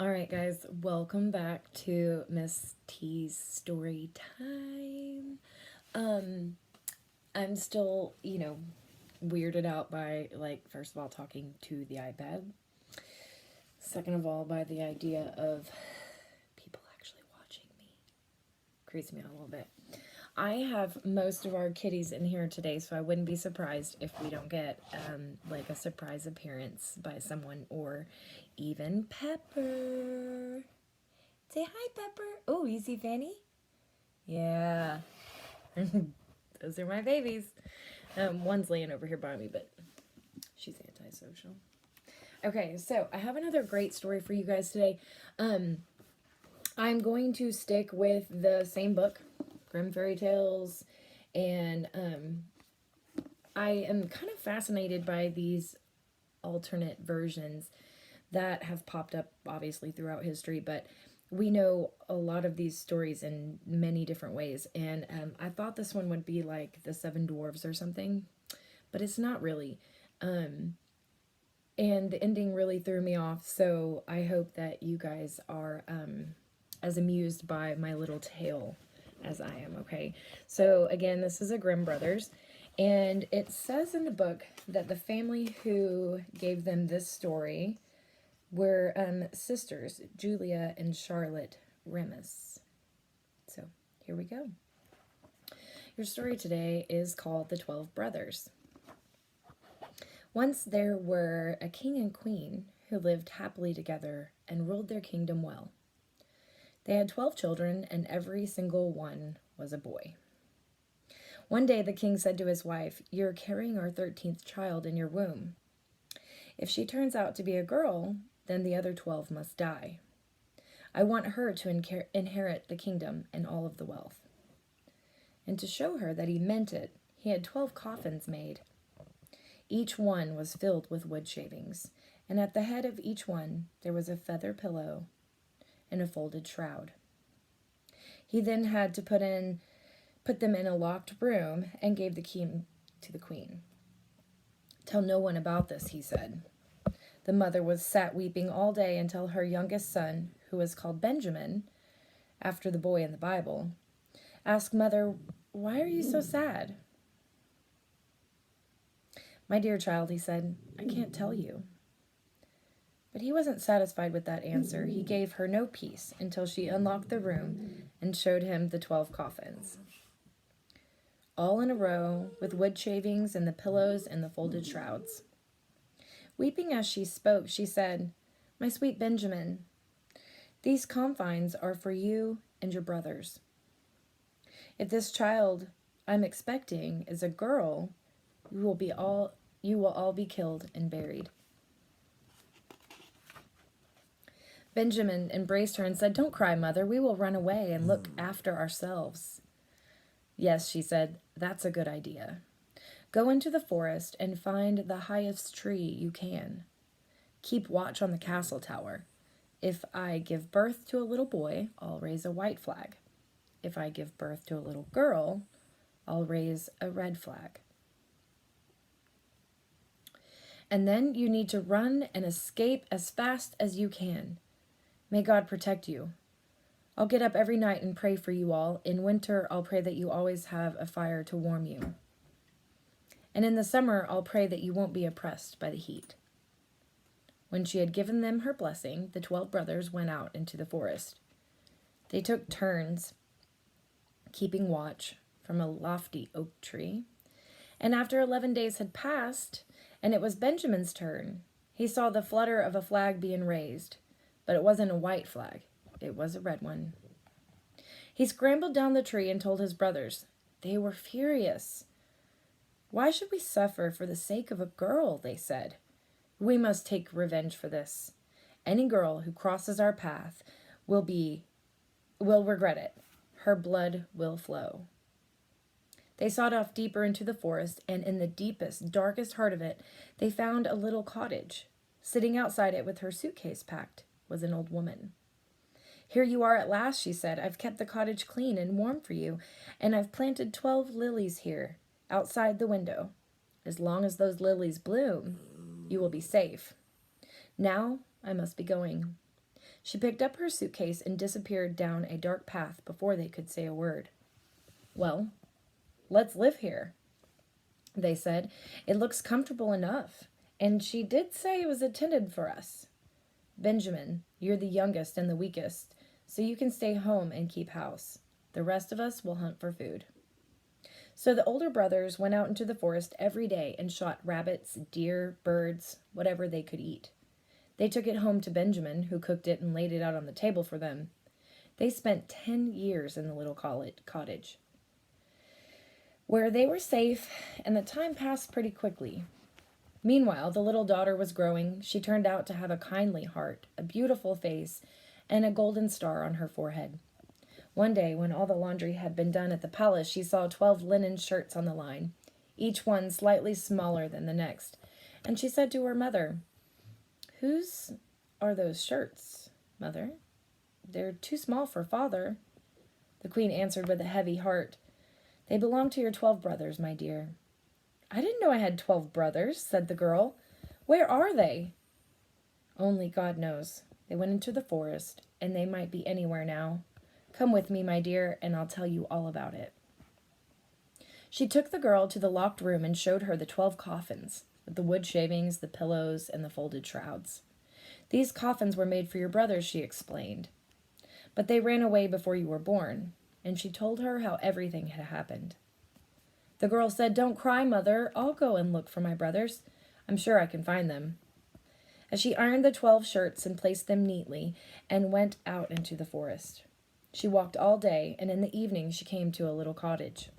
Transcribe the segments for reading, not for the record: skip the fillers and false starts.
All right, guys, welcome back to Miss T's story time. I'm still, weirded out by, first of all, talking to the iPad. Second of all, by the idea of people actually watching me. Creeps me out a little bit. I have most of our kitties in here today, so I wouldn't be surprised if we don't get, a surprise appearance by someone or even Pepper. Say hi, Pepper. Oh, you see Fanny? Yeah. Those are my babies. One's laying over here by me, but she's antisocial. Okay, so I have another great story for you guys today. I'm going to stick with the same book, Grimm Fairy Tales, and I am kind of fascinated by these alternate versions that have popped up, obviously, throughout history, but we know a lot of these stories in many different ways, and I thought this one would be like the Seven Dwarves or something, but it's not really. And the ending really threw me off, so I hope that you guys are as amused by my little tale as I am, okay? So again, this is a Grimm Brothers, and it says in the book that the family who gave them this story were sisters, Julia and Charlotte Remus. So here we go. Your story today is called The 12 Brothers. Once there were a king and queen who lived happily together and ruled their kingdom well. They had 12 children, and every single one was a boy. One day the king said to his wife, "You're carrying our 13th child in your womb. If she turns out to be a girl, then the other 12 must die. I want her to inherit the kingdom and all of the wealth." And to show her that he meant it, he had 12 coffins made. Each one was filled with wood shavings, and at the head of each one there was a feather pillow and a folded shroud. He then had to put them in a locked room and gave the key to the queen. "Tell no one about this," he said. The mother sat weeping all day until her youngest son, who was called Benjamin, after the boy in the Bible, asked Mother, "Why are you so sad?" "My dear child," he said, "I can't tell you." But he wasn't satisfied with that answer. He gave her no peace until she unlocked the room and showed him the 12 coffins, all in a row, with wood shavings and the pillows and the folded shrouds. Weeping as she spoke, she said, "My sweet Benjamin, these coffins are for you and your brothers. If this child I'm expecting is a girl, you will all be killed and buried." Benjamin embraced her and said, "Don't cry, Mother. We will run away and look after ourselves." "Yes," she said, "that's a good idea. Go into the forest and find the highest tree you can. Keep watch on the castle tower. If I give birth to a little boy, I'll raise a white flag. If I give birth to a little girl, I'll raise a red flag. And then you need to run and escape as fast as you can. May God protect you. I'll get up every night and pray for you all. In winter, I'll pray that you always have a fire to warm you. And in the summer, I'll pray that you won't be oppressed by the heat." When she had given them her blessing, the 12 brothers went out into the forest. They took turns keeping watch from a lofty oak tree. And after 11 days had passed, and it was Benjamin's turn, he saw the flutter of a flag being raised. But it wasn't a white flag. It was a red one. He scrambled down the tree and told his brothers. They were furious. "Why should we suffer for the sake of a girl?" they said. "We must take revenge for this. Any girl who crosses our path will regret it. Her blood will flow." They sought off deeper into the forest, and in the deepest, darkest heart of it, they found a little cottage. Sitting outside it with her suitcase packed was an old woman. "Here you are at last," she said. "I've kept the cottage clean and warm for you, and I've planted 12 lilies here, outside the window. As long as those lilies bloom, you will be safe. Now I must be going." She picked up her suitcase and disappeared down a dark path before they could say a word. "Well, let's live here," they said. "It looks comfortable enough. And she did say it was intended for us. Benjamin, you're the youngest and the weakest, so you can stay home and keep house. The rest of us will hunt for food." So the older brothers went out into the forest every day and shot rabbits, deer, birds, whatever they could eat. They took it home to Benjamin, who cooked it and laid it out on the table for them. They spent 10 years in the little cottage, where they were safe, and the time passed pretty quickly. Meanwhile, the little daughter was growing. She turned out to have a kindly heart, a beautiful face, and a golden star on her forehead. One day, when all the laundry had been done at the palace, she saw 12 linen shirts on the line, each one slightly smaller than the next, and she said to her mother, "Whose are those shirts, Mother? They're too small for Father." The queen answered with a heavy heart, "They belong to your 12 brothers, my dear." "I didn't know I had 12 brothers," said the girl. "Where are they?" "Only God knows. They went into the forest, and they might be anywhere now. Come with me, my dear, and I'll tell you all about it." She took the girl to the locked room and showed her the 12 coffins, with the wood shavings, the pillows, and the folded shrouds. "These coffins were made for your brothers," she explained. "But they ran away before you were born," and she told her how everything had happened. The girl said, "Don't cry, Mother. I'll go and look for my brothers. I'm sure I can find them." As she ironed the 12 shirts and placed them neatly and went out into the forest. She walked all day, and in the evening she came to a little cottage.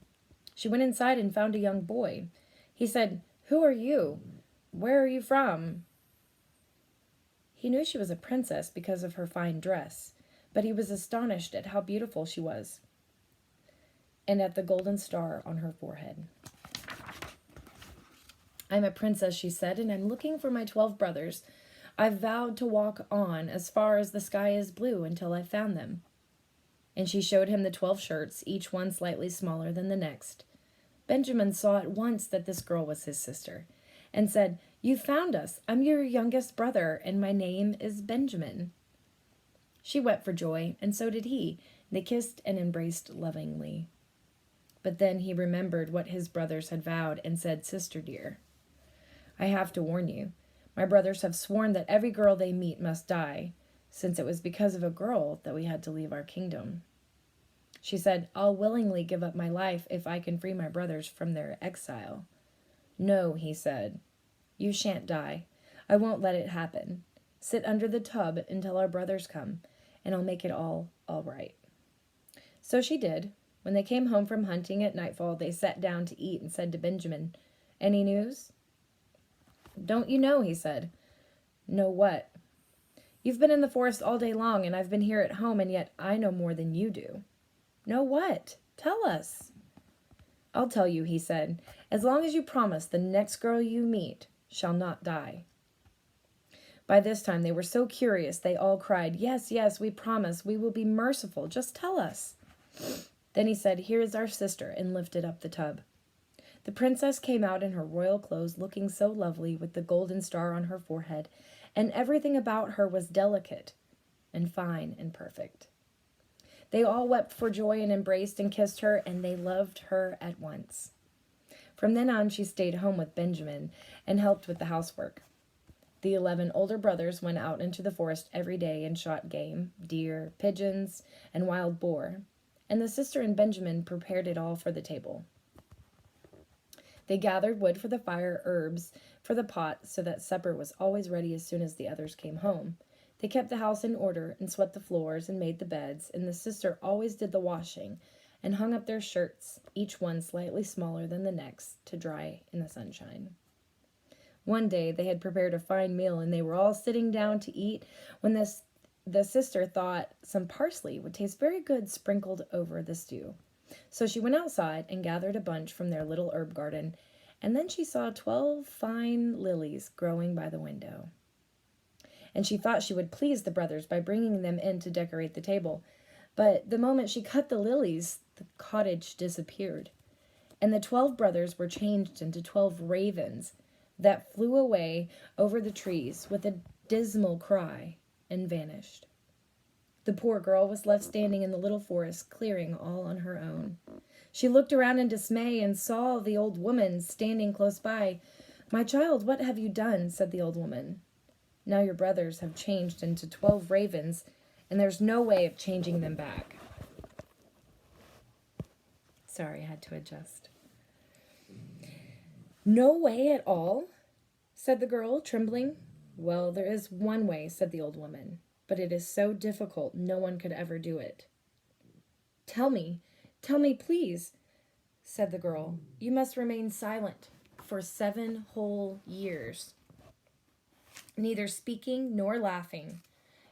She went inside and found a young boy. He said, "Who are you? Where are you from?" He knew she was a princess because of her fine dress, but he was astonished at how beautiful she was and at the golden star on her forehead. "I'm a princess," she said, "and I'm looking for my 12 brothers. I've vowed to walk on as far as the sky is blue until I've found them." And she showed him the 12 shirts, each one slightly smaller than the next. Benjamin saw at once that this girl was his sister, and said, "You found us. I'm your youngest brother, and my name is Benjamin." She wept for joy, and so did he. They kissed and embraced lovingly. But then he remembered what his brothers had vowed and said, "Sister dear, I have to warn you. My brothers have sworn that every girl they meet must die, since it was because of a girl that we had to leave our kingdom." She said, "I'll willingly give up my life if I can free my brothers from their exile." "No," he said, "you shan't die. I won't let it happen. Sit under the tub until our brothers come, and I'll make it all right." So she did. When they came home from hunting at nightfall, they sat down to eat and said to Benjamin, "Any news?" "Don't you know?" he said. "Know what?" "You've been in the forest all day long, and I've been here at home, and yet I know more than you do." "Know what? Tell us." "I'll tell you," he said, "as long as you promise the next girl you meet shall not die." By this time they were so curious they all cried, "Yes, yes, we promise. We will be merciful. Just tell us." Then he said, "Here is our sister," and lifted up the tub. The princess came out in her royal clothes, looking so lovely with the golden star on her forehead, and everything about her was delicate and fine and perfect. They all wept for joy and embraced and kissed her, and they loved her at once. From then on, she stayed home with Benjamin and helped with the housework. The 11 older brothers went out into the forest every day and shot game, deer, pigeons, and wild boar, and the sister and Benjamin prepared it all for the table. They gathered wood for the fire, herbs for the pot, so that supper was always ready as soon as the others came home. They kept the house in order and swept the floors and made the beds, and the sister always did the washing and hung up their shirts, each one slightly smaller than the next, to dry in the sunshine. One day they had prepared a fine meal, and they were all sitting down to eat when the sister thought some parsley would taste very good sprinkled over the stew. So she went outside and gathered a bunch from their little herb garden, and then she saw 12 fine lilies growing by the window. And she thought she would please the brothers by bringing them in to decorate the table. But the moment she cut the lilies, the cottage disappeared, and the 12 brothers were changed into 12 ravens that flew away over the trees with a dismal cry and vanished. The poor girl was left standing in the little forest clearing all on her own. She looked around in dismay and saw the old woman standing close by. "My child, what have you done?" said the old woman. "Now your brothers have changed into 12 ravens, and there's no way of changing them back." Sorry, I had to adjust. "No way at all?" said the girl, trembling. "Well, there is one way," said the old woman, "but it is so difficult no one could ever do it." Tell me, please," said the girl. "You must remain silent for 7 whole years, neither speaking nor laughing.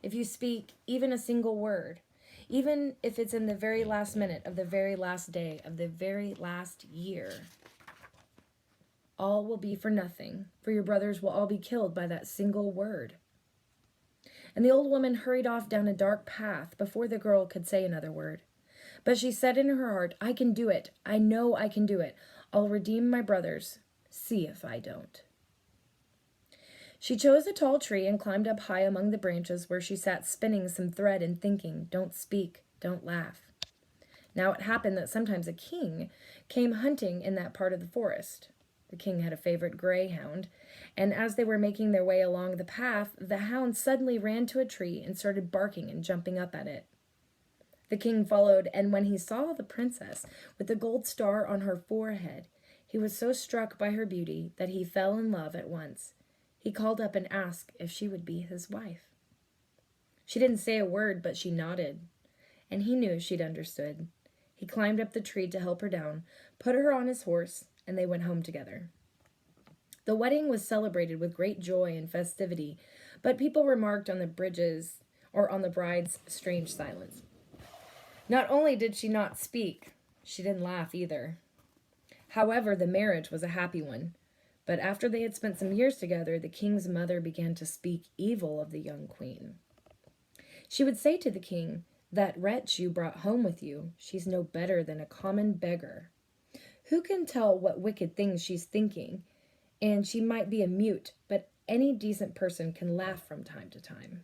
If you speak even a single word, even if it's in the very last minute of the very last day of the very last year, all will be for nothing, for your brothers will all be killed by that single word." And the old woman hurried off down a dark path before the girl could say another word. But she said in her heart, "I can do it. I know I can do it. I'll redeem my brothers. See if I don't." She chose a tall tree and climbed up high among the branches, where she sat spinning some thread and thinking, "Don't speak, don't laugh." Now it happened that sometimes a king came hunting in that part of the forest. The king had a favorite greyhound, and as they were making their way along the path, the hound suddenly ran to a tree and started barking and jumping up at it. The king followed, and when he saw the princess with the gold star on her forehead, he was so struck by her beauty that he fell in love at once. He called up and asked if she would be his wife. She didn't say a word, but she nodded, and he knew she'd understood. He climbed up the tree to help her down, put her on his horse, and they went home together. The wedding was celebrated with great joy and festivity, but people remarked on the bride's strange silence. Not only did she not speak, she didn't laugh either. However, the marriage was a happy one. But after they had spent some years together, the king's mother began to speak evil of the young queen. She would say to the king, "That wretch you brought home with you, she's no better than a common beggar. Who can tell what wicked things she's thinking? And she might be a mute, but any decent person can laugh from time to time.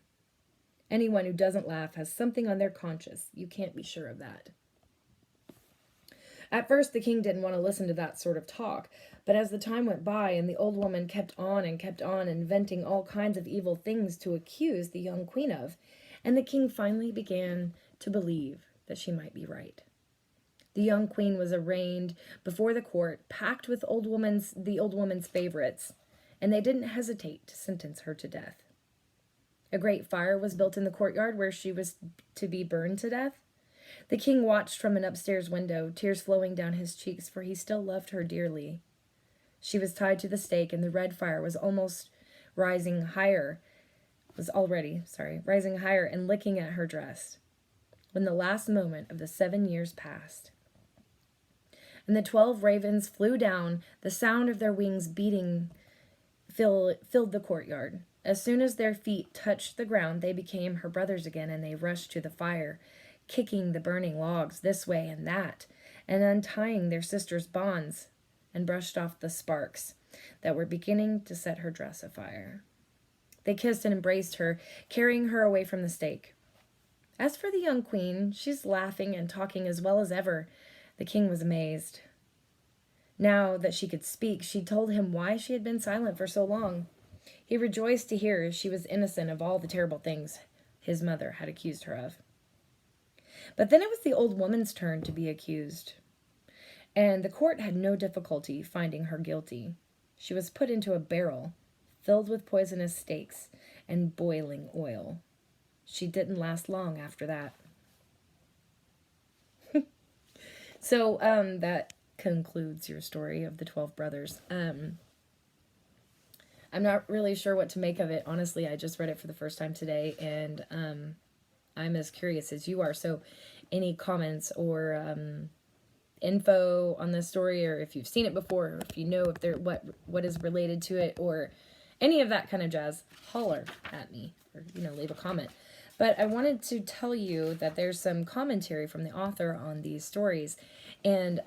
Anyone who doesn't laugh has something on their conscience. You can't be sure of that." At first, the king didn't want to listen to that sort of talk, but as the time went by and the old woman kept on, inventing all kinds of evil things to accuse the young queen of, and the king finally began to believe that she might be right. The young queen was arraigned before the court, packed with the old woman's favorites, and they didn't hesitate to sentence her to death. A great fire was built in the courtyard where she was to be burned to death. The king watched from an upstairs window, tears flowing down his cheeks, for he still loved her dearly. She was tied to the stake, and the red fire was rising higher and licking at her dress, when the last moment of the 7 years passed. And the 12 ravens flew down, the sound of their wings beating filled the courtyard. As soon as their feet touched the ground, they became her brothers again, and they rushed to the fire, kicking the burning logs this way and that, and untying their sister's bonds, and brushed off the sparks that were beginning to set her dress afire. They kissed and embraced her, carrying her away from the stake. As for the young queen, she's laughing and talking as well as ever. The king was amazed. Now that she could speak, she told him why she had been silent for so long. He rejoiced to hear she was innocent of all the terrible things his mother had accused her of. But then it was the old woman's turn to be accused, and the court had no difficulty finding her guilty. She was put into a barrel filled with poisonous stakes and boiling oil. She didn't last long after that. So that concludes your story of the 12 brothers. I'm not really sure what to make of it. Honestly, I just read it for the first time today, and I'm as curious as you are. So any comments or info on this story, or if you've seen it before, or if you know if there what is related to it, or any of that kind of jazz, holler at me, or leave a comment. But I wanted to tell you that there's some commentary from the author on these stories, and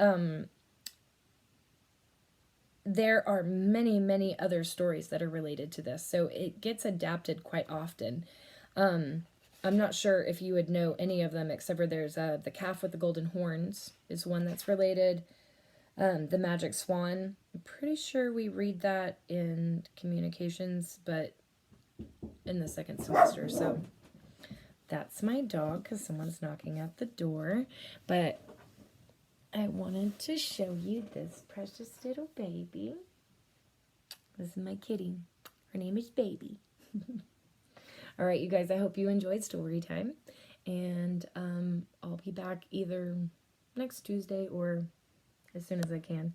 there are many, many other stories that are related to this, so it gets adapted quite often. I'm not sure if you would know any of them, except for there's the calf with the golden horns is one that's related. The magic swan. I'm pretty sure we read that in communications, but in the second semester. So that's my dog because someone's knocking at the door. But I wanted to show you this precious little baby. This is my kitty. Her name is Baby. All right, you guys, I hope you enjoyed story time. And I'll be back either next Tuesday or as soon as I can.